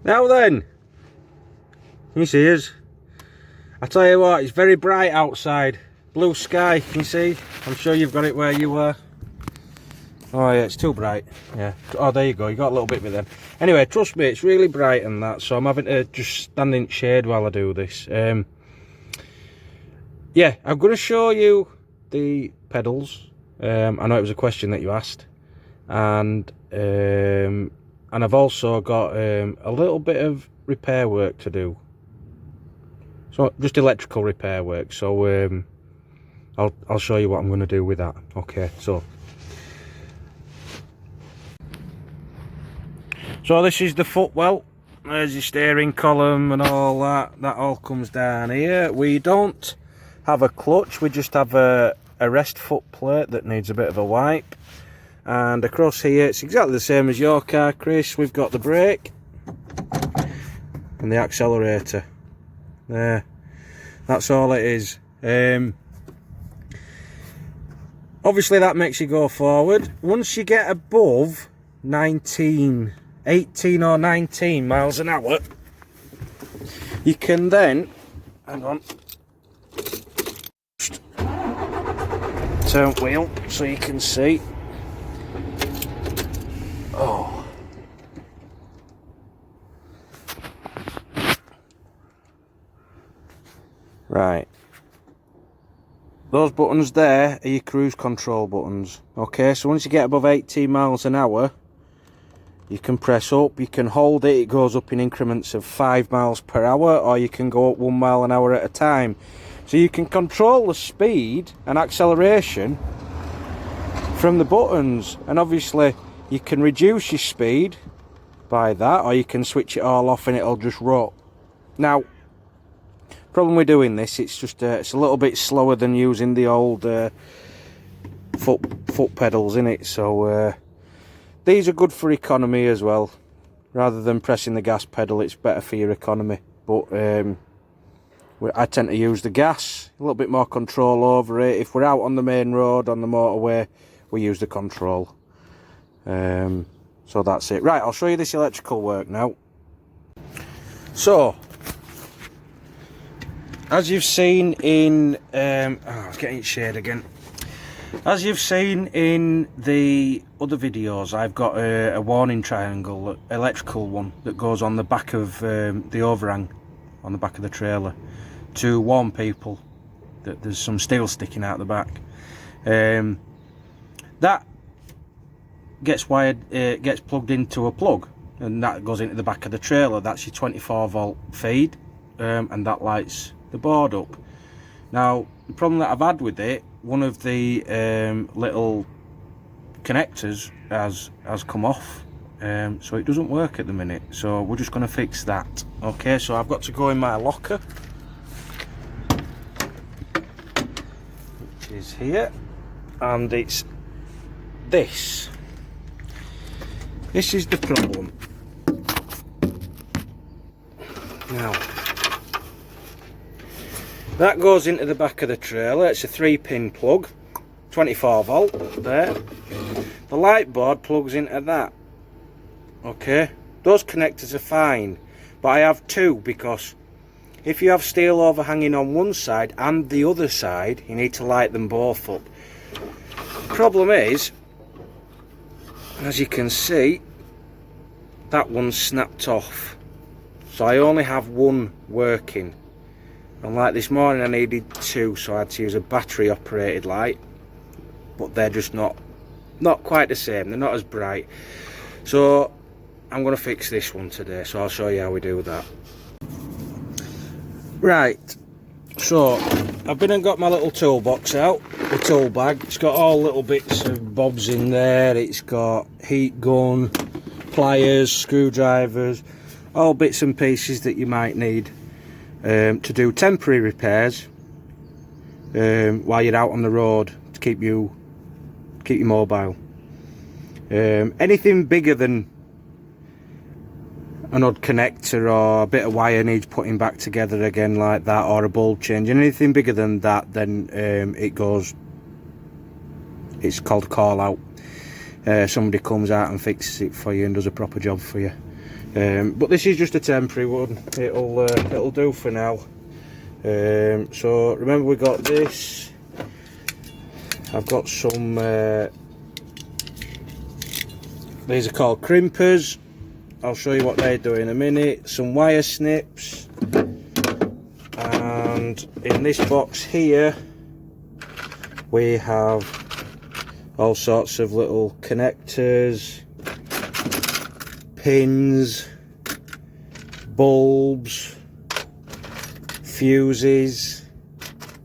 Now then, can you see us? I tell you what, it's very bright outside. Blue sky, can you see? I'm sure you've got it where you were. Oh yeah, it's too bright. Yeah. Oh, there you go. You got a little bit of it then. Anyway, trust me, it's really bright and that, so I'm having to just stand in shade while I do this. Yeah, I'm going to show you the pedals. I know it was a question that you asked, and I've also got a little bit of repair work to do. So just electrical repair work. So I'll show you what I'm going to do with that. Okay, so this is the footwell. There's your steering column and all that. That all comes down here. We don't have a clutch. We just have a rest foot plate that needs a bit of a wipe. And across here, it's exactly the same as your car, Chris. We've got the brake and the accelerator. There. That's all it is. Obviously that makes you go forward. Once you get above 18 or 19 miles an hour, you can then, hang on, turn wheel so you can see. Oh. Right. Those buttons there are your cruise control buttons. Okay, so once you get above 18 miles an hour, you can press up, you can hold it, it goes up in increments of 5 miles per hour, or you can go up 1 mile an hour at a time. So you can control the speed and acceleration from the buttons, and obviously you can reduce your speed by that, or you can switch it all off and it'll just roll. Now, problem with doing this, it's just it's a little bit slower than using the old foot pedals in it. So these are good for economy as well. Rather than pressing the gas pedal, it's better for your economy. But I tend to use the gas, a little bit more control over it. If we're out on the main road, on the motorway, we use the control. So that's it. Right, I'll show you this electrical work now. So, as you've seen in, it's getting shade again. As you've seen in the other videos, I've got a warning triangle, electrical one, that goes on the back of the overhang, on the back of the trailer, to warn people that there's some steel sticking out the back. That gets wired, gets plugged into a plug, and that goes into the back of the trailer. That's your 24-volt feed, and that lights the board up. Now, the problem that I've had with it, one of the little connectors has come off, so it doesn't work at the minute. So we're just going to fix that. Okay, so I've got to go in my locker, which is here, and it's this. This is the problem. Now, that goes into the back of the trailer. It's a 3-pin plug, 24 volt there. The light board plugs into that. Okay, those connectors are fine, but I have two, because if you have steel overhanging on one side and the other side, you need to light them both up. The problem is, as you can see, that one's snapped off, so I only have one working. And like this morning I needed two, so I had to use a battery operated light, but they're just not quite the same, they're not as bright. So I'm going to fix this one today, so I'll show you how we do that. Right, so I've been and got my little toolbox out, the tool bag. It's got all little bits of bobs in there. It's got heat gun, pliers, screwdrivers, all bits and pieces that you might need to do temporary repairs while you're out on the road, to keep you mobile. Anything bigger than an odd connector or a bit of wire needs putting back together again like that, or a bulb change, anything bigger than that, then it's called call out. Somebody comes out and fixes it for you and does a proper job for you. But this is just a temporary one. It'll do for now. So remember, we got this. I've got some. These are called crimpers. I'll show you what they do in a minute. Some wire snips, and in this box here we have all sorts of little connectors, pins, bulbs, fuses.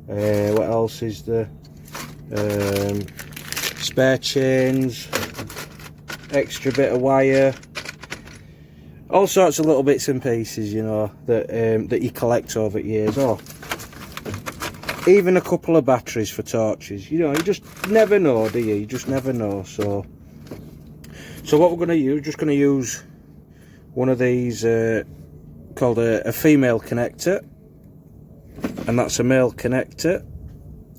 What else is there? Spare chains, extra bit of wire, all sorts of little bits and pieces, you know, that you collect over years. Or even a couple of batteries for torches. You know, you just never know, do you? You just never know. So what we're going to use, just going to use one of these called a female connector, and that's a male connector.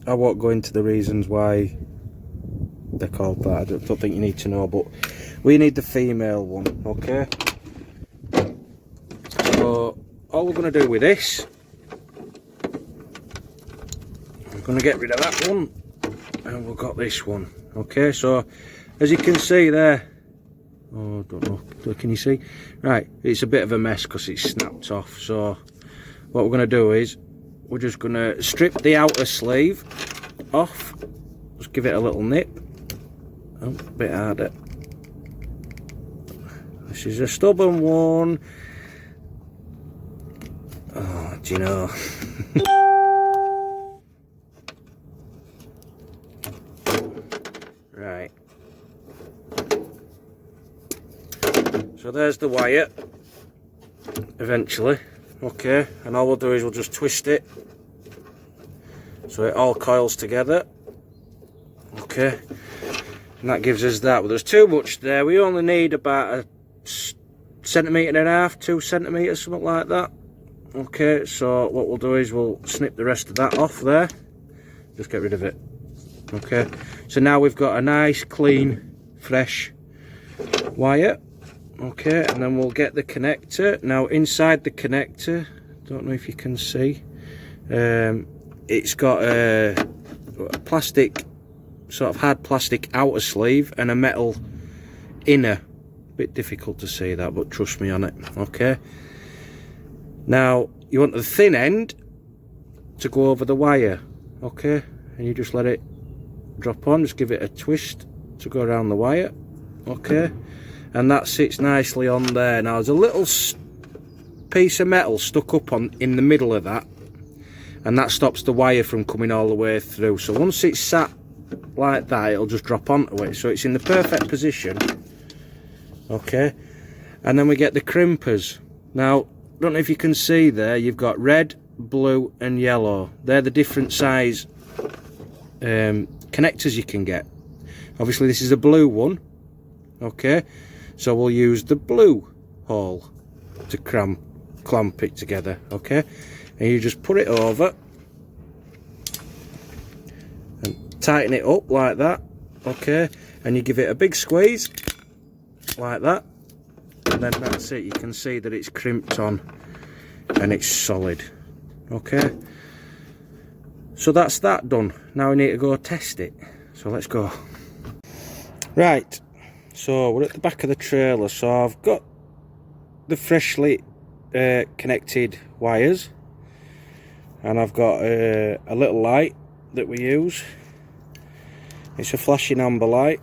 I won't go into the reasons why they're called that. I don't think you need to know, but we need the female one, okay? So all we're going to do with this, I'm going to get rid of that one, and we've got this one, okay? So as you can see there, oh, I don't know, can you see? Right, it's a bit of a mess because it's snapped off. So what we're going to do is we're just going to strip the outer sleeve off, just give it a little nip. Oh, a bit harder. This is a stubborn one. Oh, do you know? Right. So there's the wire, eventually, okay, and all we'll do is we'll just twist it so it all coils together, okay, and that gives us that. But there's too much there. We only need about 1.5 centimetres, 2 centimetres, something like that, okay. So what we'll do is we'll snip the rest of that off there, just get rid of it, okay. So now we've got a nice clean fresh wire, okay, and then we'll get the connector. Now inside the connector, don't know if you can see, it's got a plastic, sort of hard plastic outer sleeve and a metal inner. Bit difficult to see that, but trust me on it, okay. Now you want the thin end to go over the wire, okay, and you just let it drop on, just give it a twist to go around the wire, okay, and that sits nicely on there. Now there's a little piece of metal stuck up in the middle of that, and that stops the wire from coming all the way through. So once it's sat like that, it'll just drop onto it, so it's in the perfect position, okay. And then we get the crimpers. Now don't know if you can see there, you've got red, blue and yellow. They're the different size connectors you can get. Obviously this is a blue one, okay, so we'll use the blue hole to clamp it together, okay, and you just put it over and tighten it up like that, okay, and you give it a big squeeze like that, and then that's it. You can see that it's crimped on and it's solid, okay. So that's that done. Now we need to go test it, so let's go. Right, so we're at the back of the trailer. So I've got the freshly connected wires, and I've got a little light that we use. It's a flashing amber light,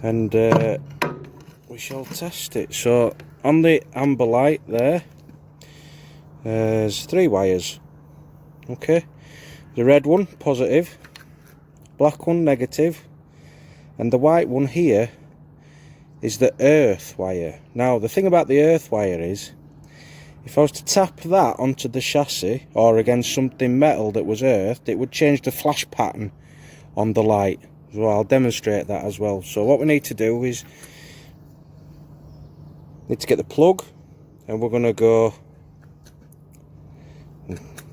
and we shall test it. So on the amber light there's 3 wires, okay. The red one positive, black one negative, and the white one here is the earth wire. Now the thing about the earth wire is, if I was to tap that onto the chassis or against something metal that was earthed, it would change the flash pattern on the light. So I'll demonstrate that as well. So what we need to do is need to get the plug, and we're going to go,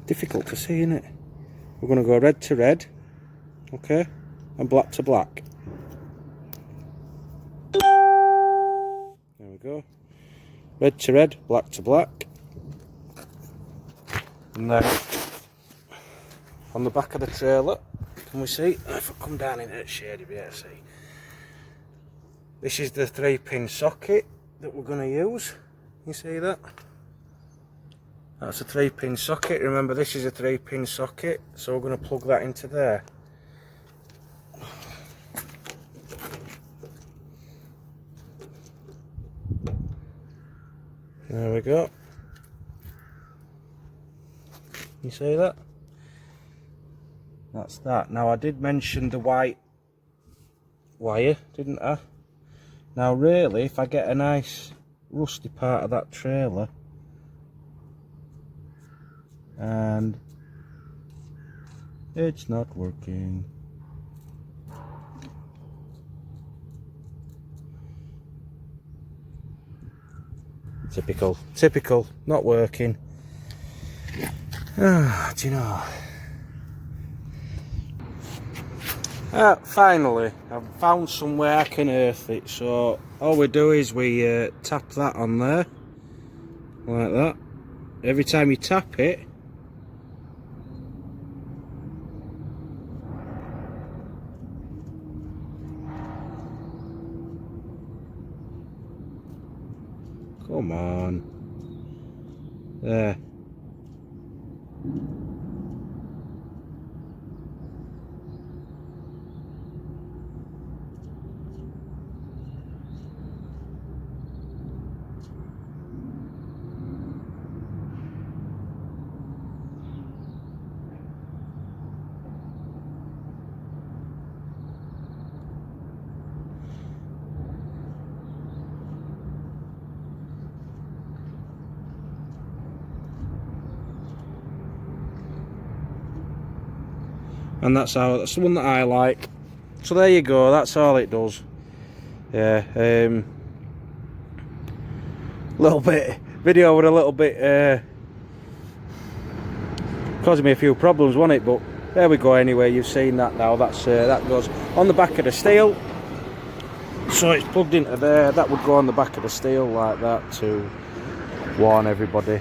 difficult to see, isn't it? We're going to go red to red, okay, and black to black. There we go. red to red, black to black. And then on the back of the trailer, can we see? If I come down into the shade, you'll be able to see. This is the 3-pin socket that we're going to use. You see that? That's a 3-pin socket. Remember, this is a 3-pin socket, so we're going to plug that into there. There we go. You see that? That's that. Now, I did mention the white wire, didn't I? Now, really, if I get a nice rusty part of that trailer and it's not working. Typical, not working. Do you know? Finally, I've found somewhere I can earth it. So all we do is we tap that on there, like that. Every time you tap it, come on, there. And that's the one that I like. So there you go, that's all it does. Yeah, little bit video with a little bit causing me a few problems, wasn't it? But there we go. Anyway, you've seen that now. That's that goes on the back of the steel. So it's plugged into there. That would go on the back of the steel like that to warn everybody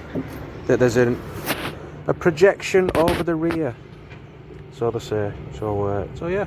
that there's a projection over the rear. So to say. So yeah.